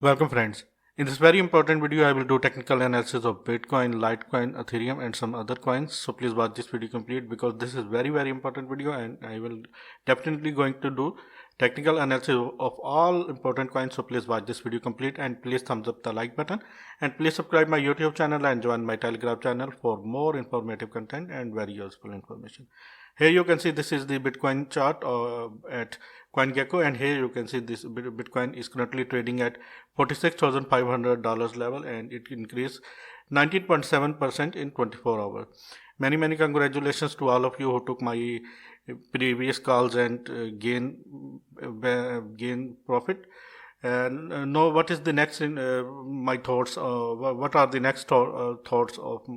Welcome friends. In this very important video, I will do technical analysis of Bitcoin, Litecoin, Ethereum and some other coins. So please watch this video complete because this is very important video and I will definitely going to do technical analysis of all important coins. So please watch this video complete and please thumbs up the like button and please subscribe my YouTube channel and join my Telegram channel for more informative content and very useful information. Here you can see this is the Bitcoin chart at CoinGecko, and here you can see this Bitcoin is currently trading at $46,500 level and it increased 19.7% in 24 hours. Many congratulations to all of you who took my previous calls and gain profit. And know what is the next in my thoughts, what are the next thoughts of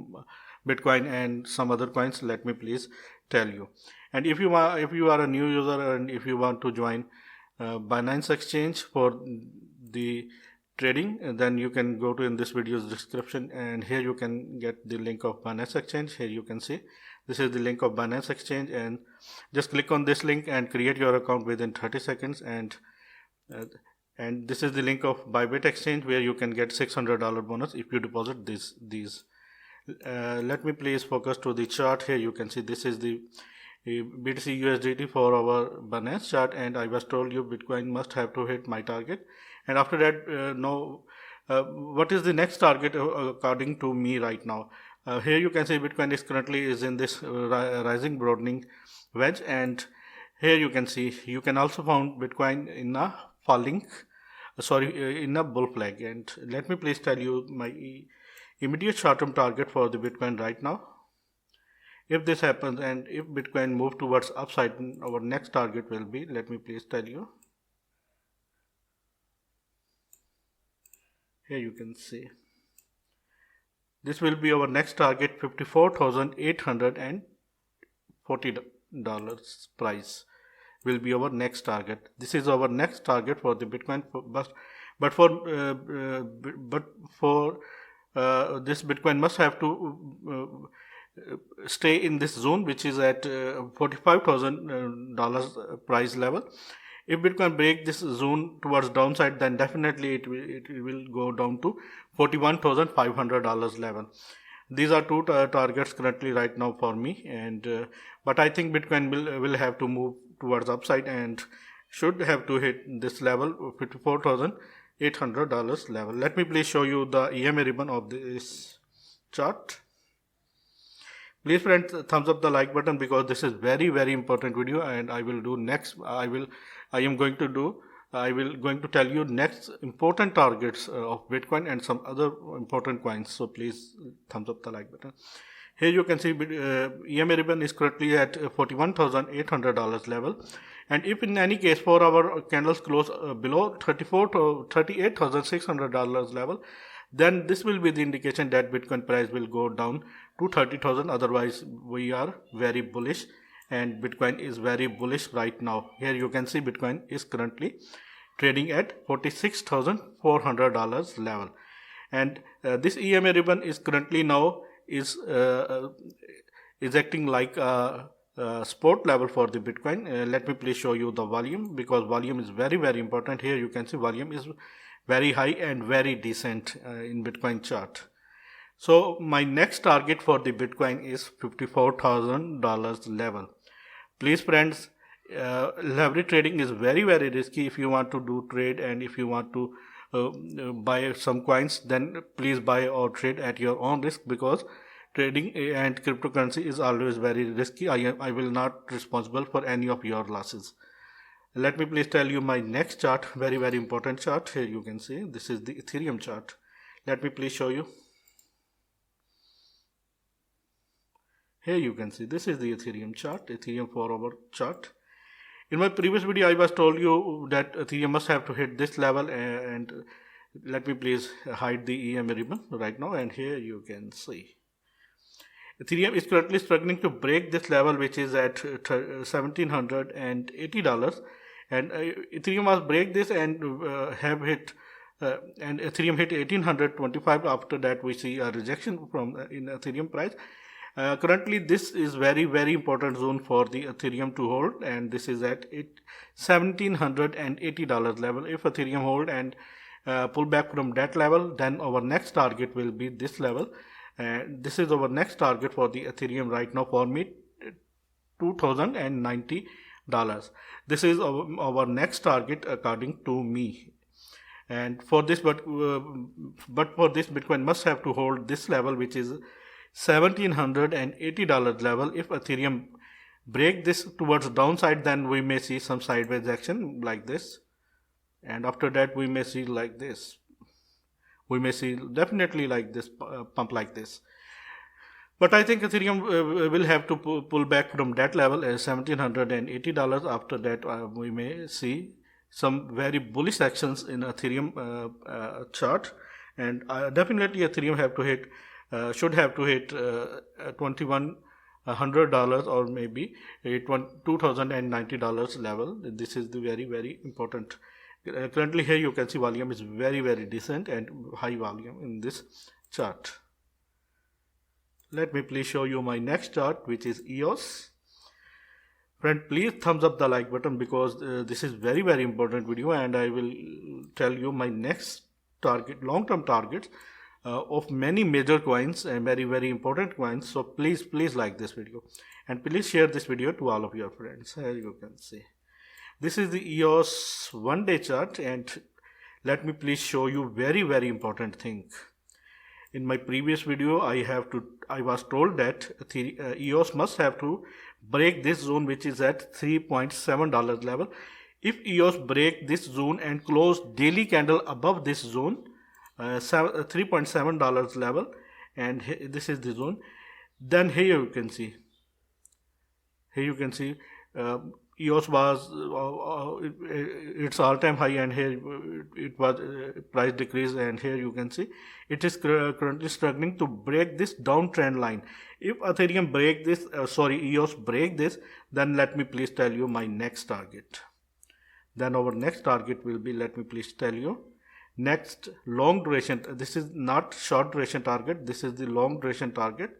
Bitcoin and some other coins. Let me please tell you. And if you are a new user and if you want to join Binance Exchange for the trading, then you can go to in this video's description and here you can get the link of Binance Exchange. Here you can see this is the link of Binance Exchange and just click on this link and create your account within 30 seconds and this is the link of Bybit Exchange where you can get $600 bonus if you deposit these. Let me please focus to the chart. Here you can see this is the BTC USDT for our Binance chart, and I was told you Bitcoin must have to hit my target. And after that, what is the next target according to me right now? Here you can see Bitcoin is currently in this rising broadening wedge, and here you can see you can also find Bitcoin in a falling, in a bull flag. And let me please tell you my immediate short-term target for the Bitcoin right now. If this happens and if Bitcoin move towards upside, our next target will be, let me please tell you. Here you can see this will be our next target, $54,840 price will be our next target. This is our next target for the Bitcoin, but for this Bitcoin must have to stay in this zone which is at $45,000 price level. If Bitcoin break this zone towards downside, then definitely it will go down to $41,500 level. These are two targets currently right now for me, and but I think Bitcoin will have to move towards upside and should have to hit this level, $54,800 level. Let me please show you the EMA ribbon of this chart. Please friends, thumbs up the like button because this is very important video, and I will do next. I will going to tell you next important targets of Bitcoin and some other important coins. So please thumbs up the like button. Here you can see EMA ribbon is currently at $41,800 level, and if in any case for our candles close below $38,600 level, then this will be the indication that Bitcoin price will go down to 30,000. Otherwise, we are very bullish, and Bitcoin is very bullish right now. Here you can see Bitcoin is currently trading at $46,400 level, and this EMA ribbon is currently now is acting like a support level for the Bitcoin. Let me please show you the volume because volume is very important. Here you can see volume is very high and very decent in Bitcoin chart. So my next target for the Bitcoin is $54,000 level. Please friends, leverage trading is very risky. If you want to do trade and if you want to buy some coins, then please buy or trade at your own risk because trading and cryptocurrency is always very risky. I will not responsible for any of your losses. Let me please tell you my next chart, very important chart. Here you can see this is the Ethereum chart. Let me please show you. Here you can see this is the Ethereum chart, Ethereum 4-hour chart. In my previous video, I was told you that Ethereum must have to hit this level, and let me please hide the EMA ribbon right now, and here you can see. Ethereum is currently struggling to break this level which is at $1,780, and Ethereum must break this and have hit and Ethereum hit 1825. After that we see a rejection from in Ethereum price. Currently this is very important zone for the Ethereum to hold, and this is at $1,780 level. If Ethereum hold and pull back from that level, then our next target will be this level, and this is our next target for the Ethereum right now for me, $2,090. This is our next target according to me. And for this, but for this, Bitcoin must have to hold this level, which is $1,780 level. If Ethereum break this towards downside, then we may see some sideways action like this, and after that we may see like this. We may see definitely like this pump like this. But I think Ethereum will have to pull back from that level as $1,780. After that, we may see some very bullish actions in Ethereum chart, and definitely Ethereum have to hit, should have to hit $2,100 or maybe $2,090 level. This is the very important. Currently here you can see volume is very decent and high volume in this chart. Let me please show you my next chart, which is EOS. Friend, please thumbs up the like button, because this is very important video, and I will tell you my next target, long-term targets of many major coins and very important coins. So please like this video, and please share this video to all of your friends. Here you can see. This is the EOS 1-day chart, and let me please show you very important thing. In my previous video, I was told that EOS must have to break this zone, which is at $3.7 level. If EOS break this zone and close daily candle above this zone, $3.7 level, and this is the zone, then here you can see. EOS was its all-time high, and here it was price decrease, and here you can see it is currently struggling to break this downtrend line. If Ethereum break this, EOS break this, then let me please tell you my next target. Then our next target will be, let me please tell you, next long duration. This is not short duration target, this is the long duration target.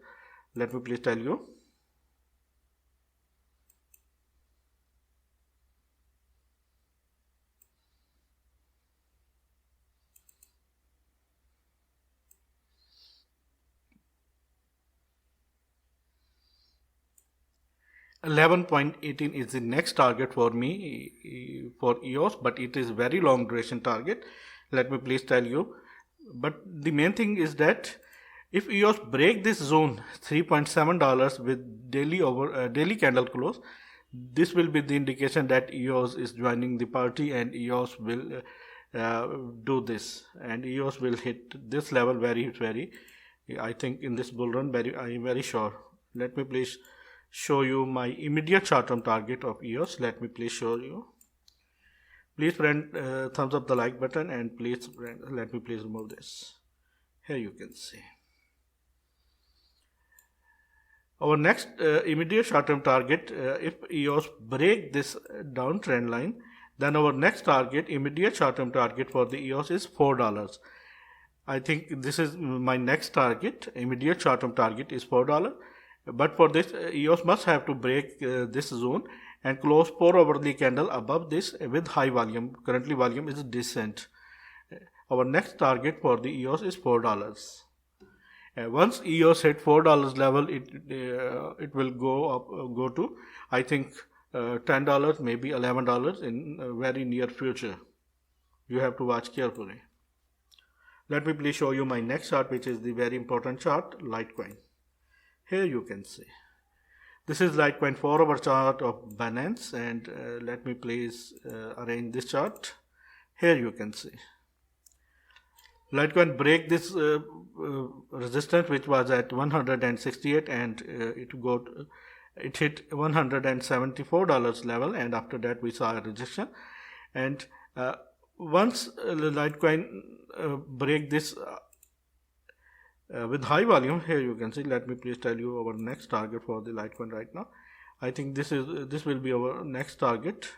Let me please tell you. $11.18 is the next target for me for EOS, but it is very long duration target. Let me please tell you. But the main thing is that if EOS break this zone $3.7 with daily candle close, this will be the indication that EOS is joining the party, and EOS will do this, and EOS will hit this level very. I think in this bull run, I am very sure. Let me please show you my immediate short-term target of EOS. Let me please show you. Please friend, thumbs up the like button, and please friend, let me please remove this. Here you can see. Our next immediate short-term target, if EOS break this downtrend line, then our next target, immediate short-term target for the EOS is $4. I think this is my next target. Immediate short-term target is $4. But for this, EOS must have to break this zone and close pour over the candle above this with high volume. Currently volume is decent. Our next target for the EOS is $4. Once EOS hit $4 level, it will go to, I think, $10, maybe $11 in very near future. You have to watch carefully. Let me please show you my next chart, which is the very important chart, Litecoin. Here you can see. This is Litecoin 4-hour chart of Binance, and let me please arrange this chart. Here you can see. Litecoin break this resistance, which was at 168, and it hit $174 level, and after that we saw a rejection. And once Litecoin break this with high volume, here you can see. Let me please tell you our next target for the Litecoin right now. I think this will be our next target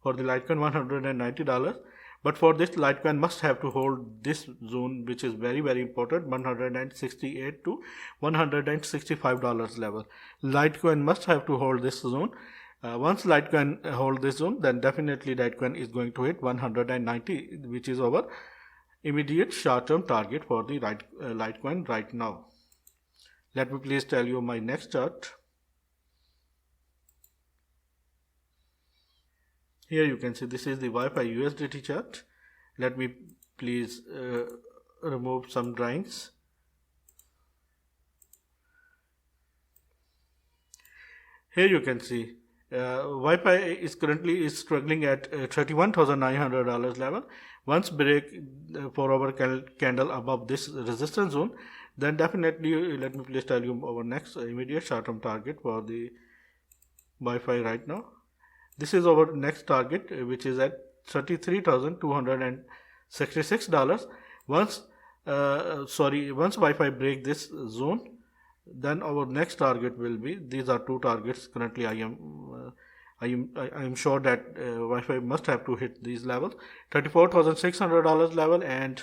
for the Litecoin, $190. But for this, Litecoin must have to hold this zone, which is very important, $168 to $165 level. Litecoin must have to hold this zone. Once Litecoin hold this zone, then definitely Litecoin is going to hit 190, which is our immediate short-term target for the Litecoin right now. Let me please tell you my next chart. Here you can see this is the Wi-Fi USDT chart. Let me please remove some drawings. Here you can see Wi-Fi is currently struggling at $31,900 level. Once break 4-hour candle above this resistance zone, then definitely let me please tell you our next immediate short-term target for the Wi-Fi right now. This is our next target, which is at $33,266. Once Wi-Fi break this zone, then our next target will be, these are two targets currently. I am sure that Wi-Fi must have to hit these levels, $34,600 level, and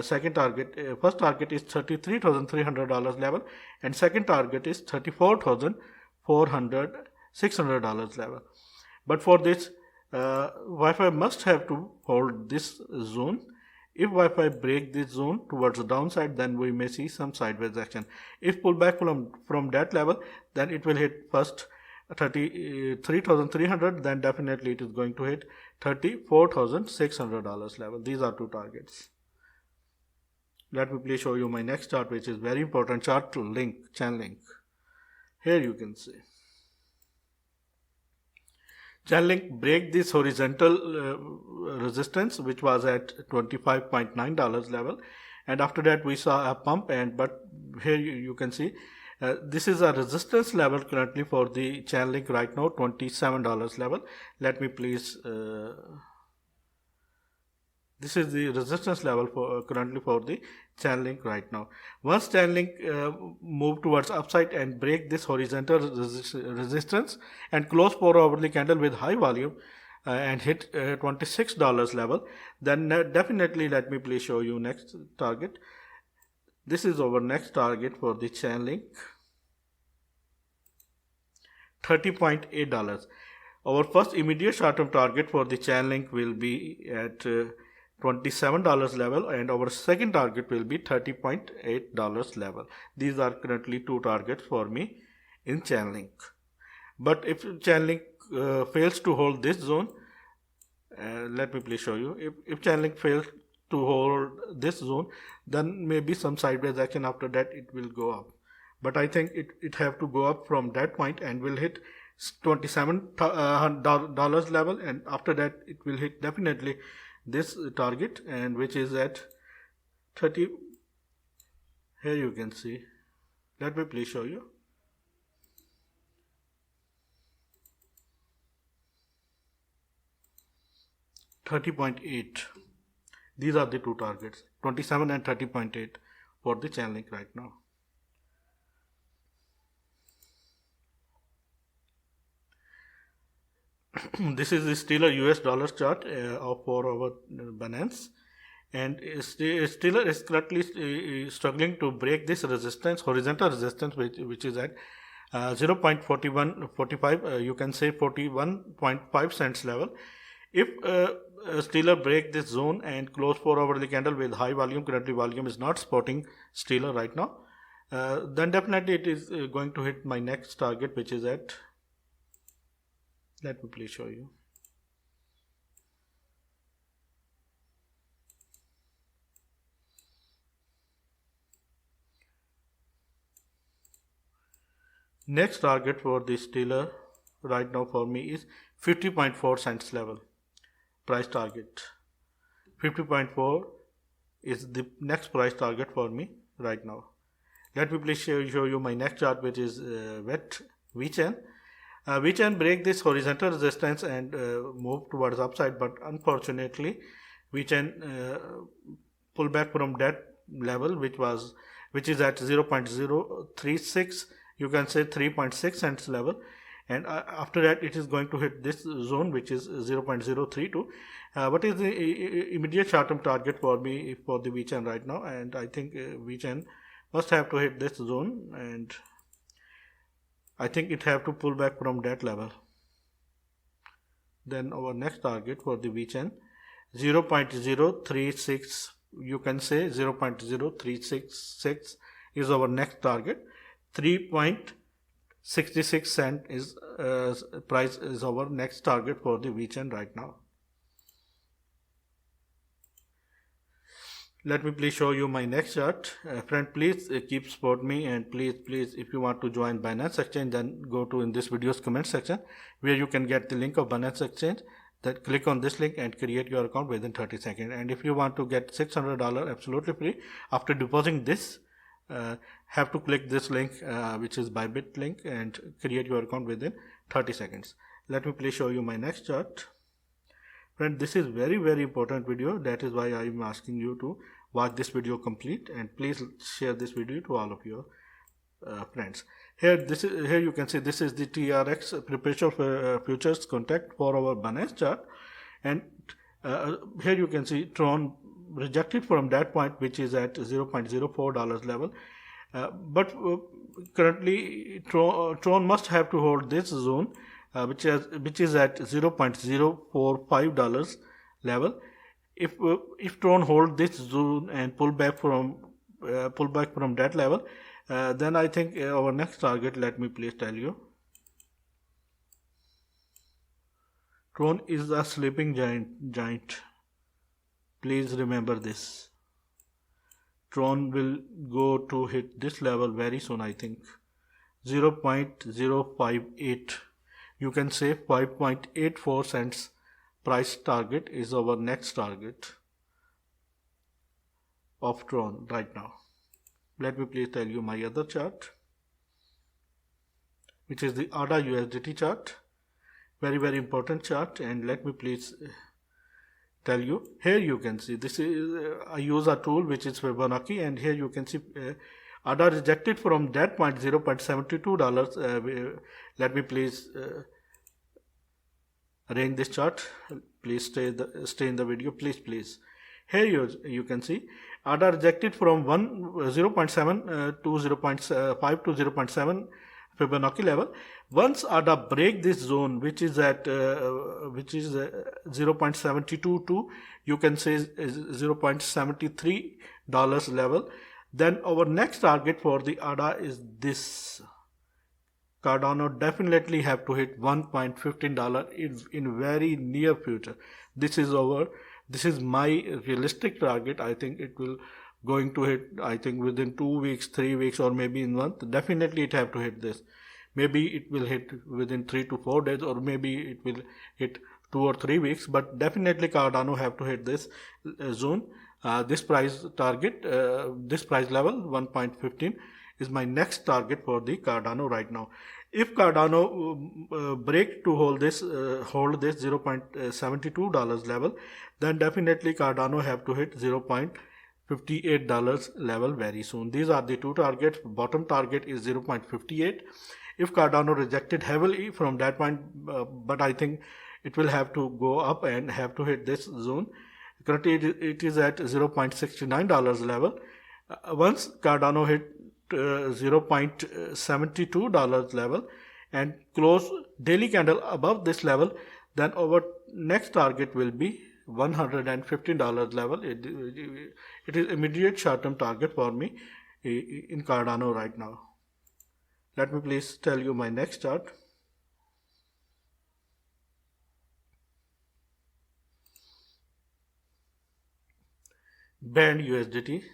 second target, first target is $33,300 level, and second target is $34,600 level. But for this, Wi-Fi must have to hold this zone. If Wi-Fi break this zone towards the downside, then we may see some sideways action. If pullback from that level, then it will hit first 33,300, then definitely it is going to hit $34,600 level. These are two targets. Let me please show you my next chart, which is very important chart, Chainlink. Here you can see Chainlink break this horizontal resistance, which was at $25.9 level, and after that we saw a pump. But here you can see this is a resistance level currently for the Chainlink right now, $27 level. Let me please. This is the resistance level for currently for the Chainlink right now. Once Chainlink move towards upside and break this horizontal resistance and close 4-hourly candle with high volume and hit $26 level, then definitely let me please show you next target. This is our next target for the Chainlink, $30.8. Our first immediate short-term target for the Chainlink will be at $27 level, and our second target will be $30.8 level. These are currently two targets for me in Chainlink. But if Chainlink fails to hold this zone, let me please show you. If Chainlink fails to hold this zone, then maybe some sideways action. After that it will go up, but I think it have to go up from that point and will hit $27 level, and after that it will hit definitely this target, and which is at 30. Here you can see. Let me please show you. $30.8. These are the two targets, 27 and 30.8 for the Chainlink right now. This is the Stellar US dollars chart for our Binance, and Stellar is currently struggling to break this resistance, horizontal resistance, which is at 0.4145, you can say 41.5 cents level. If Stellar break this zone and close 4-hourly candle with high volume, currently volume is not supporting Stellar right now, then definitely it is going to hit my next target, which is at, let me please show you. Next target for the Stellar right now for me is 50.4 cents level. Price target 50.4 is the next price target for me right now. Let me please show you my next chart, which is VChain. VChain break this horizontal resistance and move towards upside, but unfortunately VChain pull back from that level, which is at 0.036, you can say 3.6 cents level, and after that it is going to hit this zone, which is 0.032. What is the immediate short-term target for me for the VChain right now? And I think VChain must have to hit this zone, and I think it have to pull back from that level. Then our next target for the VChain, 0.036 you can say 0.0366 is our next target. 3.66 cent is price is our next target for the VChain right now. Let me please show you my next chart. Friend, please keep support me, and please if you want to join Binance Exchange, then go to in this video's comment section where you can get the link of Binance Exchange. That click on this link and create your account within 30 seconds. And if you want to get $600 absolutely free after depositing this, have to click this link which is Bybit link and create your account within 30 seconds. Let me please show you my next chart. Friend, this is very important video. That is why I am asking you to watch this video complete, and please share this video to all of your friends. Here you can see this is the TRX perpetual futures contract for our Binance chart, and here you can see Tron rejected from that point, which is at $0.04 level, but currently Tron must have to hold this zone, which is at $0.045 level. If Tron hold this zone and pull back from that level, then I think our next target, let me please tell you, Tron is a sleeping giant. Please remember this. Tron will go to hit this level very soon. I think 0.058. You can say 5.84 cents price target is our next target of Tron right now. Let me please tell you my other chart, which is the ADA USDT chart. Very important chart, and let me please tell you. Here you can see this is I use a tool which is Fibonacci, and here you can see ADA rejected from that point $0.72. Let me please arrange this chart. Please stay in the video, please. Here you can see ADA rejected from 0.7 to 0.5 to 0.7 Fibonacci level. Once ADA break this zone, which is at 0.72 to, you can say, $0.73 level, then our next target for the ADA is this. Cardano definitely have to hit $1.15 in very near future. This is my realistic target. I think it will going to hit, I think, within 2 weeks, 3 weeks, or maybe in a month. Definitely it have to hit this. Maybe it will hit within 3 to 4 days, or maybe it will hit 2 or 3 weeks, but definitely Cardano have to hit this zone. This price target, this price level 1.15 is my next target for the Cardano right now. If Cardano break to hold this $0.72 level, then definitely Cardano have to hit $0.58 level very soon. These are the two targets. Bottom target is 0.58. If Cardano rejected heavily from that point, but I think it will have to go up and have to hit this zone. Currently it is at $0.69 level. Once Cardano hit $0.72 level and close daily candle above this level, then our next target will be $115 level. It is immediate short-term target for me in Cardano right now. Let me please tell you my next chart. Band USDT.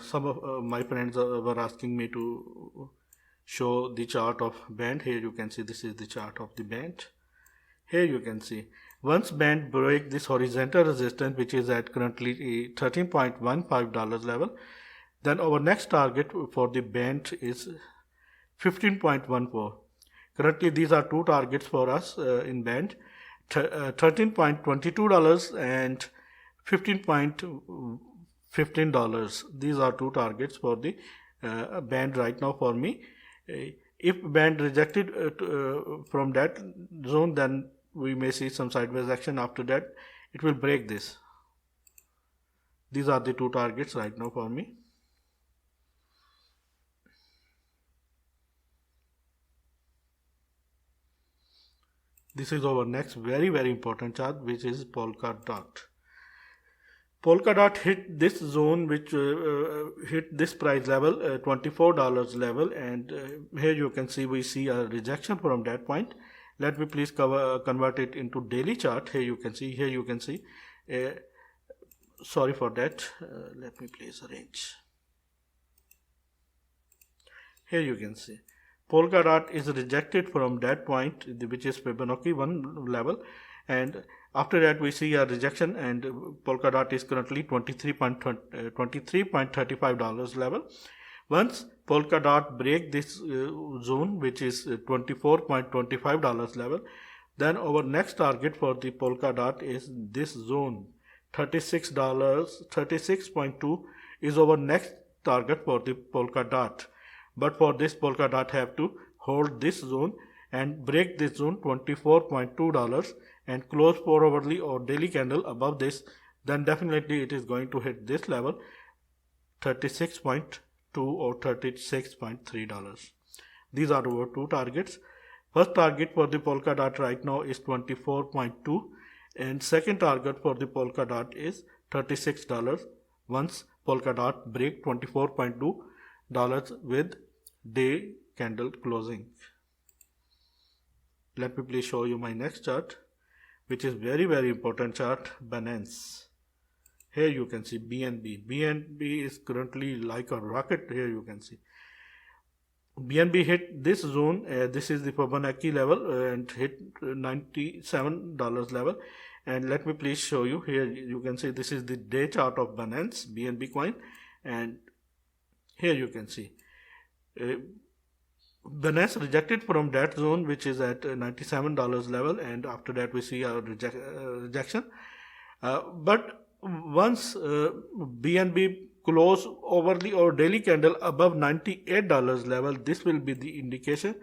Some of my friends were asking me to show the chart of band. Here you can see this is the chart of the band. Here you can see once band break this horizontal resistance, which is at currently $13.15 level, then our next target for the band is 15.14. Currently these are two targets for us in band, $13.22 and $15.15. These are two targets for the band right now for me. If band rejected from that zone, then we may see some sideways action. After that it will break this. These are the two targets right now for me. This is our next very important chart, which is Polkadot. Polkadot hit this zone, which hit this price level, $24 level, and here you can see we see a rejection from that point. Let me please convert it into daily chart. Here you can see. Sorry for that. Let me please arrange. Here you can see Polkadot is rejected from that point, which is Fibonacci 1 level, and after that we see a rejection, and Polkadot is currently $23.35 level. Once Polkadot break this zone, which is $24.25 level, then our next target for the Polkadot is this zone, $36.2 is our next target for the Polkadot. But for this, Polkadot have to hold this zone and break this zone, $24.2, and close 4 hourly or daily candle above this, then definitely it is going to hit this level, $36.2 or $36.3. These are our two targets. First target for the Polkadot right now is $24.2, and second target for the Polkadot is $36 once Polkadot break $24.2 with day candle closing. Let me please show you my next chart, which is very important chart, Binance. Here you can see BNB. BNB is currently like a rocket. Here you can see BNB hit this zone. This is the Fibonacci level and hit $97 level. And let me please show you. Here you can see this is the day chart of Binance BNB coin, and here you can see Binance rejected from that zone, which is at $97 level, and after that we see a rejection. But once BNB close overly or daily candle above $98 level, this will be the indication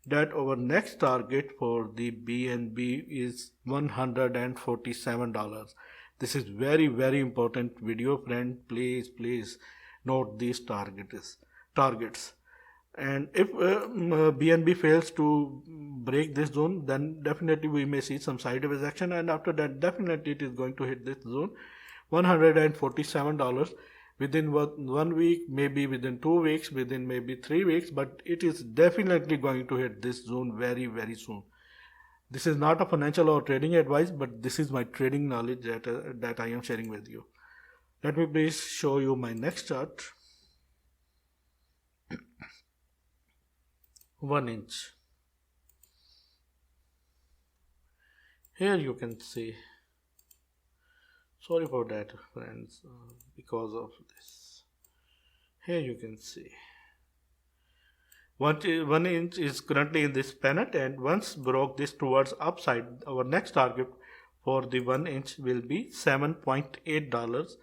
that our next target for the BNB is $147. This is very important video, friend. Please note these targets. And if BNB fails to break this zone, then definitely we may see some sideways action, and after that definitely it is going to hit this zone, $147 within 1 week, maybe within 2 weeks, within maybe 3 weeks, but it is definitely going to hit this zone very soon. This is not a financial or trading advice, but this is my trading knowledge that I am sharing with you. Let me please show you my next chart. 1 inch. Here you can see, sorry for that, friends, because of this. Here you can see 1 inch is currently in this pennant, and once broke this towards upside, our next target for the 1 inch will be $7.8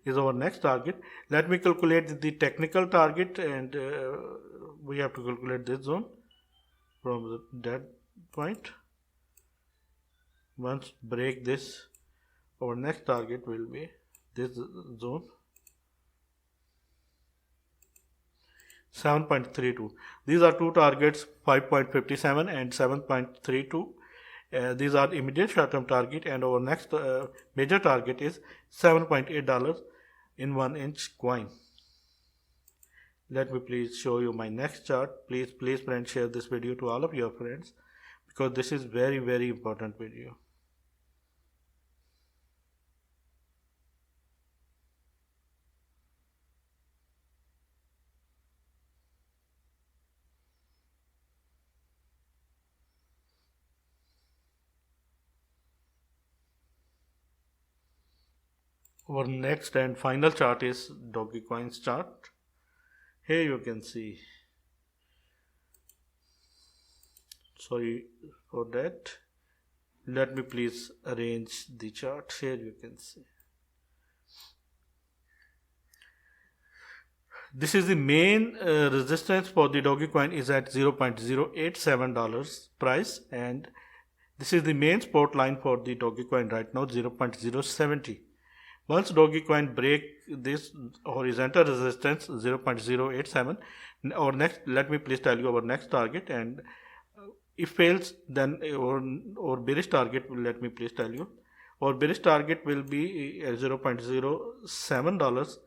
is our next target. Let me calculate the technical target, and we have to calculate this zone from that point. Once break this, our next target will be this zone, 7.32. These are two targets, 5.57 and 7.32. These are immediate short-term target, and our next major target is $7.8 in 1 inch coin. Let me please show you my next chart. Please friends, share this video to all of your friends, because this is very important video. Our next and final chart is Dogecoin's chart. Here you can see, sorry for that, let me please arrange the chart. Here you can see this is the main resistance for the Dogecoin is at $0.087 price, and this is the main support line for the Dogecoin right now, 0.070. Once Dogecoin break this horizontal resistance 0.087, our next, let me please tell you our next target, and if fails, then our bearish target, let me please tell you, Our bearish target will be $0.07.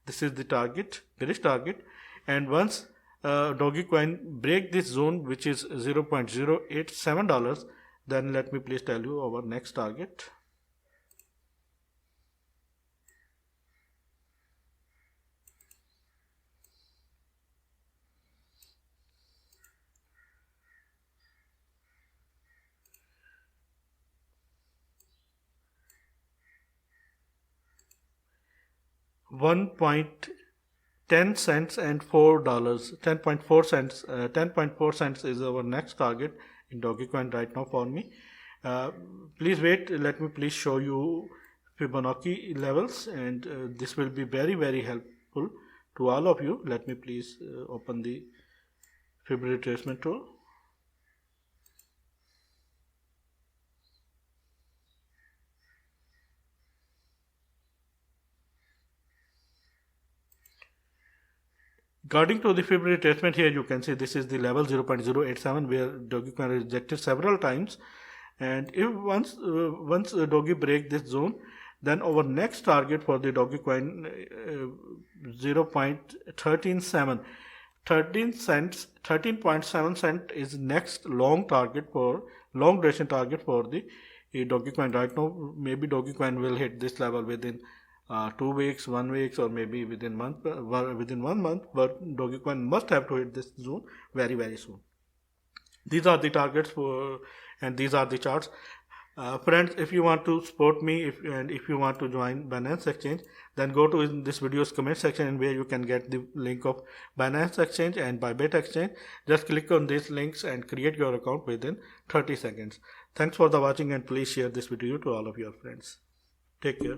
This is the target, bearish target. And once Dogecoin break this zone, which is $0.087, then let me please tell you our next target. $1.10 and $4. 10.4 cents. 10.4 cents is our next target in Dogecoin right now for me. Please wait. Let me please show you Fibonacci levels, and this will be very, very helpful to all of you. Let me please open the Fib retracement tool. According to the Fib retracement, here you can see this is the level 0.087 where Dogecoin rejected several times, and if once Doge break this zone, then our next target for the Dogecoin 0.137 13.7 cent is next long duration target for the Dogecoin right now. Maybe Dogecoin will hit this level within 2 weeks, 1 week, or maybe within 1 month, but Dogecoin must have to hit this zone very, very soon. These are the targets and these are the charts. Friends, if you want to support me, if you want to join Binance Exchange, then go to this video's comment section where you can get the link of Binance Exchange and Bybit Exchange. Just click on these links and create your account within 30 seconds. Thanks for the watching, and please share this video to all of your friends. Take care.